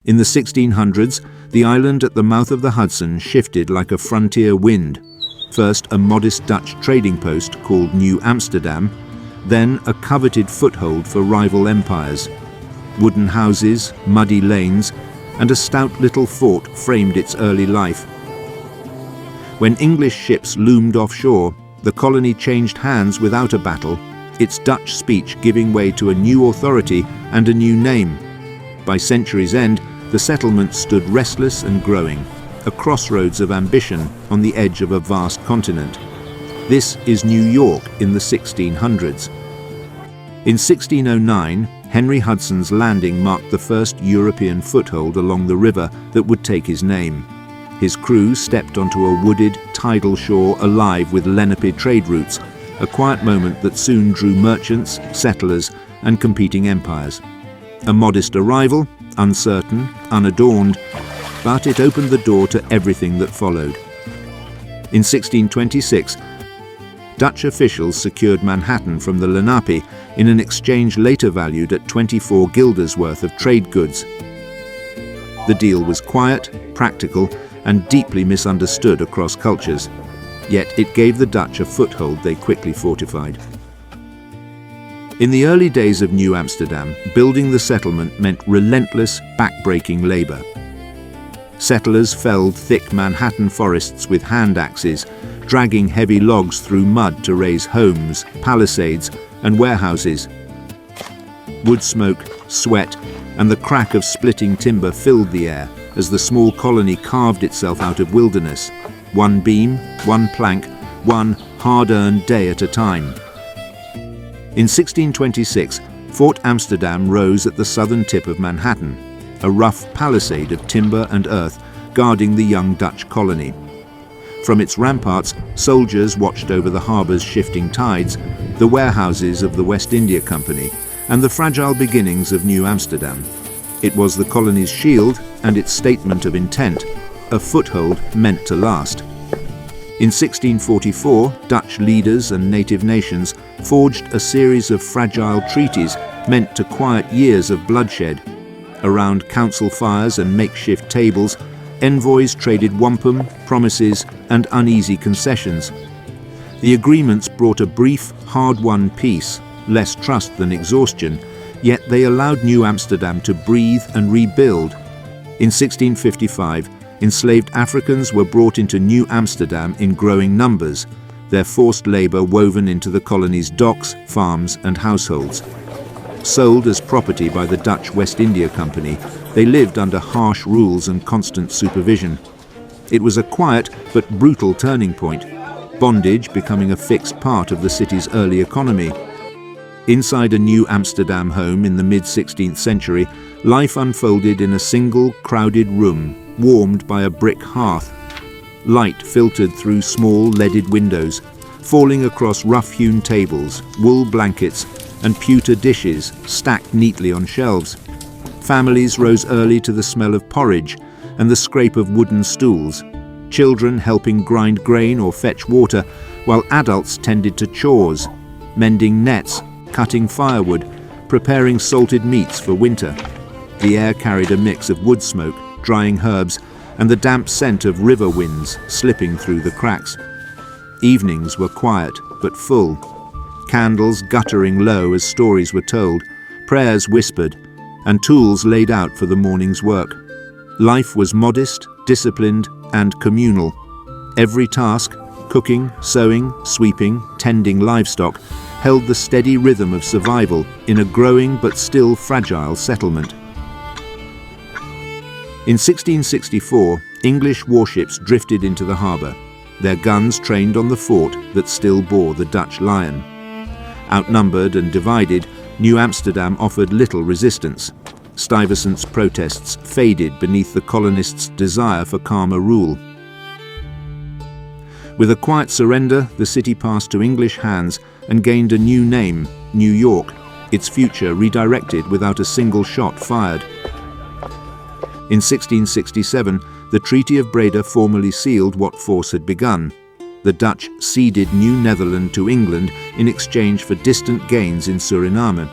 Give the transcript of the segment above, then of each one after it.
In the 1600s, the island at the mouth of the Hudson shifted like a frontier wind. First a modest Dutch trading post called New Amsterdam, then a coveted foothold for rival empires. Wooden houses, muddy lanes, and a stout little fort framed its early life. When English ships loomed offshore, the colony changed hands without a battle, its Dutch speech giving way to a new authority and a new name. By century's end, the settlement stood restless and growing, a crossroads of ambition on the edge of a vast continent. This is New York in the 1600s. In 1609, Henry Hudson's landing marked the first European foothold along the river that would take his name. His crew stepped onto a wooded, tidal shore alive with Lenape trade routes, a quiet moment that soon drew merchants, settlers, and competing empires. A modest arrival, uncertain, unadorned, but it opened the door to everything that followed. In 1626, Dutch officials secured Manhattan from the Lenape in an exchange later valued at 24 guilders worth of trade goods. The deal was quiet, practical, and deeply misunderstood across cultures. Yet it gave the Dutch a foothold they quickly fortified. In the early days of New Amsterdam, building the settlement meant relentless, back-breaking labor. Settlers felled thick Manhattan forests with hand axes, dragging heavy logs through mud to raise homes, palisades, and warehouses. Wood smoke, sweat, and the crack of splitting timber filled the air as the small colony carved itself out of wilderness, one beam, one plank, one hard-earned day at a time. In 1626, Fort Amsterdam rose at the southern tip of Manhattan, a rough palisade of timber and earth guarding the young Dutch colony. From its ramparts, soldiers watched over the harbor's shifting tides, the warehouses of the West India Company, and the fragile beginnings of New Amsterdam. It was the colony's shield and its statement of intent, a foothold meant to last. In 1644, Dutch leaders and native nations forged a series of fragile treaties meant to quiet years of bloodshed. Around council fires and makeshift tables, envoys traded wampum, promises, and uneasy concessions. The agreements brought a brief, hard-won peace, less trust than exhaustion, yet they allowed New Amsterdam to breathe and rebuild. In 1655, enslaved Africans were brought into New Amsterdam in growing numbers, their forced labor woven into the colony's docks, farms, and households. Sold as property by the Dutch West India Company, they lived under harsh rules and constant supervision. It was a quiet but brutal turning point, bondage becoming a fixed part of the city's early economy. Inside a New Amsterdam home in the mid-16th century, life unfolded in a single, crowded room, warmed by a brick hearth. Light filtered through small, leaded windows, falling across rough-hewn tables, wool blankets, and pewter dishes stacked neatly on shelves. Families rose early to the smell of porridge and the scrape of wooden stools, children helping grind grain or fetch water, while adults tended to chores, mending nets, cutting firewood, preparing salted meats for winter. The air carried a mix of wood smoke, drying herbs, and the damp scent of river winds slipping through the cracks. Evenings were quiet but full, candles guttering low as stories were told, prayers whispered, and tools laid out for the morning's work. Life was modest, disciplined, and communal. Every task, cooking, sewing, sweeping, tending livestock, held the steady rhythm of survival in a growing but still fragile settlement. In 1664, English warships drifted into the harbour, their guns trained on the fort that still bore the Dutch lion. Outnumbered and divided, New Amsterdam offered little resistance. Stuyvesant's protests faded beneath the colonists' desire for calmer rule. With a quiet surrender, the city passed to English hands and gained a new name, New York, its future redirected without a single shot fired. In 1667, the Treaty of Breda formally sealed what force had begun. The Dutch ceded New Netherland to England in exchange for distant gains in Suriname.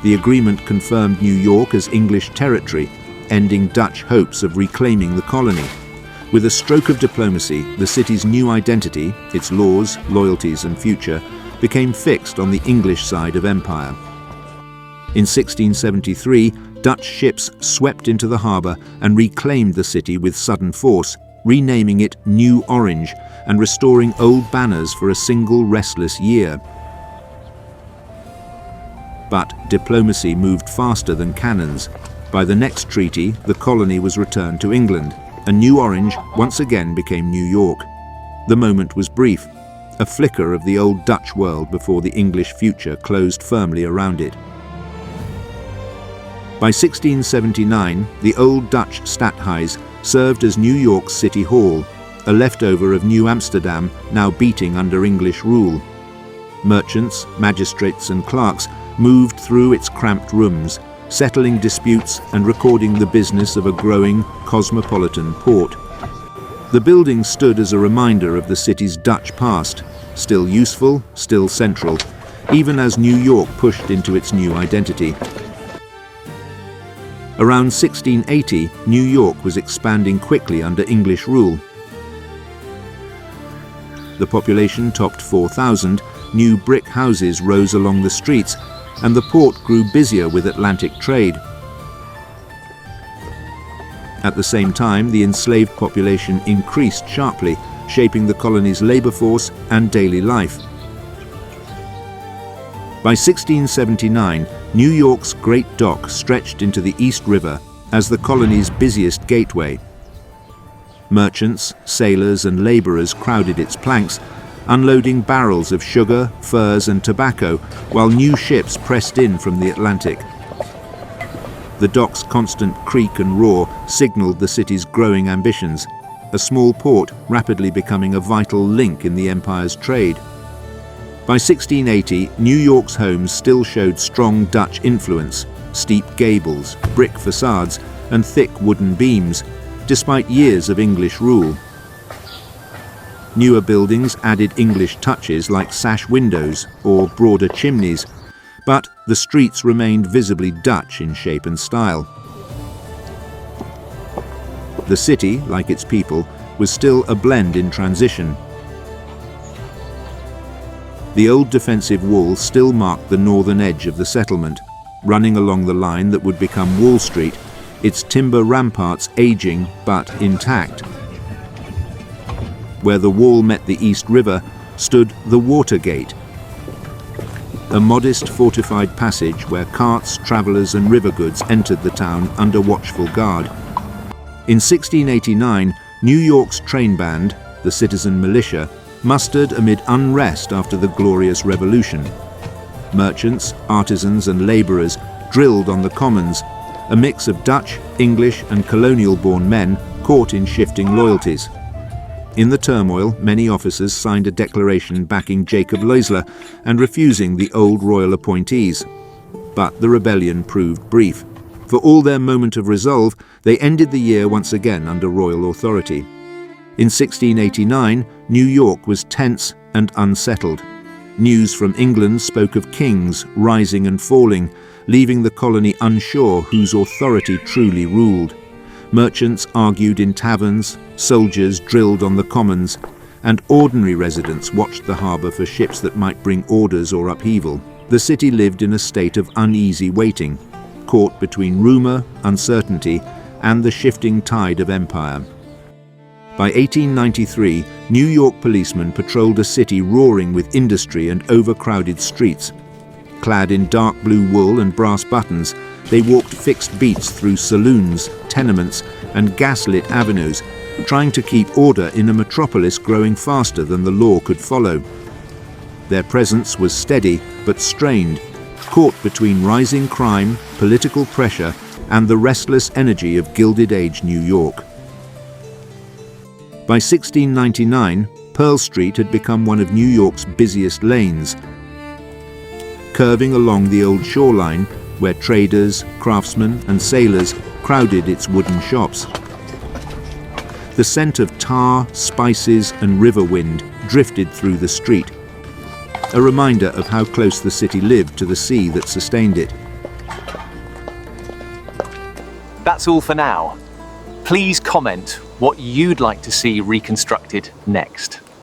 The agreement confirmed New York as English territory, ending Dutch hopes of reclaiming the colony. With a stroke of diplomacy, the city's new identity, its laws, loyalties and future, became fixed on the English side of empire. In 1673, Dutch ships swept into the harbour and reclaimed the city with sudden force, renaming it New Orange and restoring old banners for a single restless year. But diplomacy moved faster than cannons. By the next treaty, the colony was returned to England, and New Orange once again became New York. The moment was brief, a flicker of the old Dutch world before the English future closed firmly around it. By 1679, the old Dutch Stadhuis served as New York's City Hall, a leftover of New Amsterdam now beating under English rule. Merchants, magistrates and clerks moved through its cramped rooms, settling disputes and recording the business of a growing cosmopolitan port. The building stood as a reminder of the city's Dutch past, still useful, still central, even as New York pushed into its new identity. Around 1680, New York was expanding quickly under English rule. The population topped 4,000, new brick houses rose along the streets, and the port grew busier with Atlantic trade. At the same time, the enslaved population increased sharply, shaping the colony's labor force and daily life. By 1679, New York's Great Dock stretched into the East River as the colony's busiest gateway. Merchants, sailors and laborers crowded its planks, unloading barrels of sugar, furs and tobacco, while new ships pressed in from the Atlantic. The dock's constant creak and roar signaled the city's growing ambitions, a small port rapidly becoming a vital link in the empire's trade. By 1680, New York's homes still showed strong Dutch influence, steep gables, brick facades and thick wooden beams, despite years of English rule. Newer buildings added English touches like sash windows or broader chimneys, but the streets remained visibly Dutch in shape and style. The city, like its people, was still a blend in transition. The old defensive wall still marked the northern edge of the settlement, running along the line that would become Wall Street, its timber ramparts aging but intact. Where the wall met the East River stood the Water Gate, a modest fortified passage where carts, travellers and river goods entered the town under watchful guard. In 1689, New York's train band, the citizen militia, mustered amid unrest after the Glorious Revolution. Merchants, artisans and labourers drilled on the commons, a mix of Dutch, English and colonial-born men caught in shifting loyalties. In the turmoil, many officers signed a declaration backing Jacob Leisler and refusing the old royal appointees. But the rebellion proved brief. For all their moment of resolve, they ended the year once again under royal authority. In 1689, New York was tense and unsettled. News from England spoke of kings rising and falling, leaving the colony unsure whose authority truly ruled. Merchants argued in taverns, soldiers drilled on the commons, and ordinary residents watched the harbour for ships that might bring orders or upheaval. The city lived in a state of uneasy waiting, caught between rumour, uncertainty, and the shifting tide of empire. By 1893, New York policemen patrolled a city roaring with industry and overcrowded streets. Clad in dark blue wool and brass buttons, they walked fixed beats through saloons, tenements, and gaslit avenues, trying to keep order in a metropolis growing faster than the law could follow. Their presence was steady but strained, caught between rising crime, political pressure, and the restless energy of Gilded Age New York. By 1699, Pearl Street had become one of New York's busiest lanes. Curving along the old shoreline, where traders, craftsmen and sailors crowded its wooden shops. The scent of tar, spices and river wind drifted through the street, a reminder of how close the city lived to the sea that sustained it. About that's all for now. Please comment what you'd like to see reconstructed next.